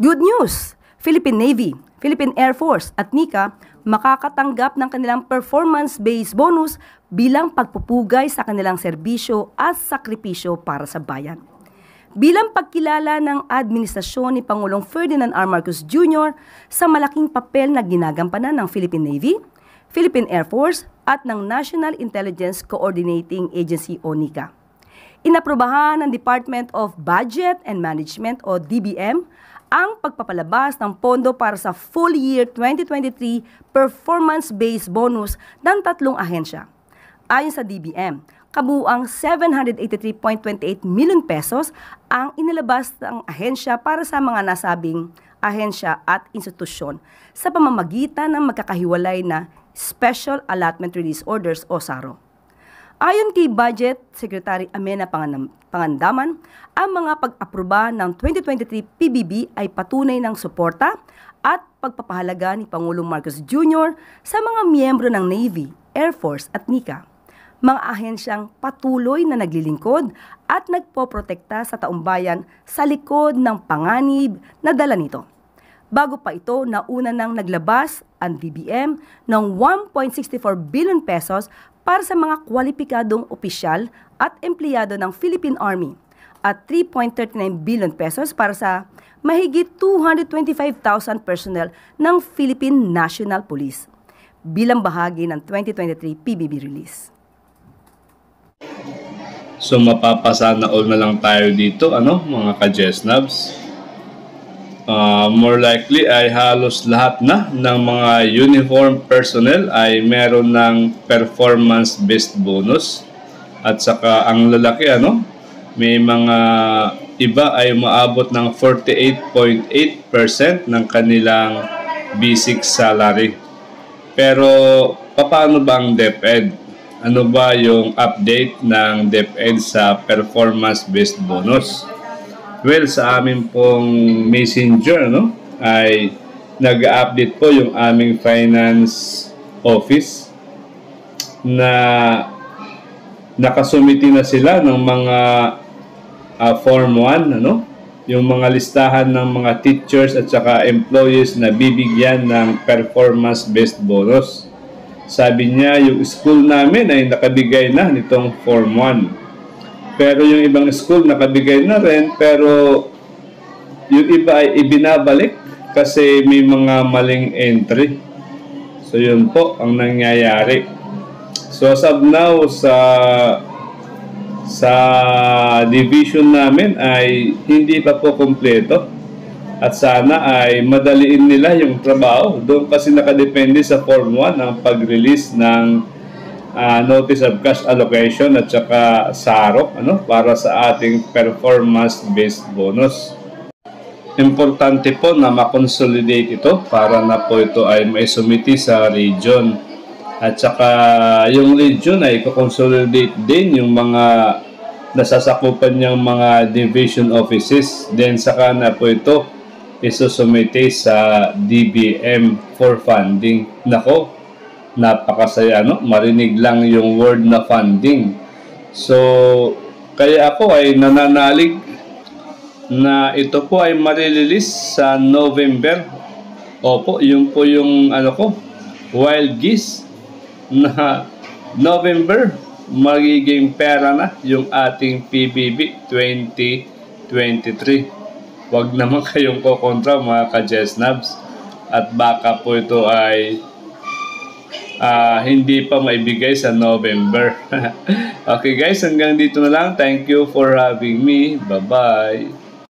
Good news! Philippine Navy, Philippine Air Force at NICA makakatanggap ng kanilang performance-based bonus bilang pagpupugay sa kanilang serbisyo at sakripisyo para sa bayan. Bilang pagkilala ng administrasyon ni Pangulong Ferdinand R. Marcos Jr. sa malaking papel na ginagampanan ng Philippine Navy, Philippine Air Force at ng National Intelligence Coordinating Agency o NICA. Inaprubahan ng Department of Budget and Management o DBM ang pagpapalabas ng pondo para sa full year 2023 performance-based bonus ng 3 ahensya. Ayon sa DBM, kabuuang 783.28 million pesos ang inilabas ng ahensya para sa mga nasabing ahensya at institusyon sa pamamagitan ng magkakahiwalay na Special Allotment Release Orders o SARO. Ayon kay Budget Secretary Amenah Pangandaman, ang mga pag-aproba ng 2023 PBB ay patunay ng suporta at pagpapahalaga ni Pangulong Marcos Jr. sa mga miyembro ng Navy, Air Force at NICA. Mga ahensyang patuloy na naglilingkod at nagpoprotekta sa taumbayan sa likod ng panganib na dala nito. Bago pa ito, nauna nang naglabas ang DBM ng 1.64 billion pesos para sa mga kwalipikadong opisyal at empleyado ng Philippine Army at 3.39 billion pesos para sa mahigit 225,000 personnel ng Philippine National Police bilang bahagi ng 2023 PBB release. So mapapasana all na lang tayo dito, mga ka-Jesnabs. More likely ay halos lahat na ng mga uniform personnel ay meron ng performance-based bonus. At saka ang lalaki, may mga iba ay maabot ng 48.8% ng kanilang basic salary. Pero paano ba ang DepEd? Ano ba yung update ng DepEd sa performance-based bonus? Well, sa amin pong messenger, ay nag-update po yung aming finance office na nakasumiti na sila ng mga Form 1, yung mga listahan ng mga teachers at saka employees na bibigyan ng performance-based bonus. Sabi niya, yung school namin ay nakabigay na nitong Form 1. Pero yung ibang school nakabigay na rin, pero yung iba ay ibinabalik kasi may mga maling entry. So yun po ang nangyayari. So as of now, sa division namin ay hindi pa po kompleto. At sana ay madaliin nila yung trabaho. Doon kasi nakadepende sa Form 1 ang pag-release ng Notice of Cash Allocation at saka SARO para sa ating performance-based bonus. Importante po na makonsolidate ito para na po ito ay maisumiti sa region. At saka yung region ay i-consolidate din yung mga nasasakupan niyang mga division offices. Then saka na po ito isusumite sa DBM for funding. Nako, napakasaya, marinig lang yung word na funding. So, kaya ako ay nananalig na ito po ay marirelease sa November. Opo, yun po yung wild geese na November magiging pera na yung ating PBB 2023. Huwag naman kayong kokontra, mga ka-Jesnabs, at baka po ito ay hindi pa maibigay sa November. Okay guys, hanggang dito na lang. Thank you for having me. Bye-bye.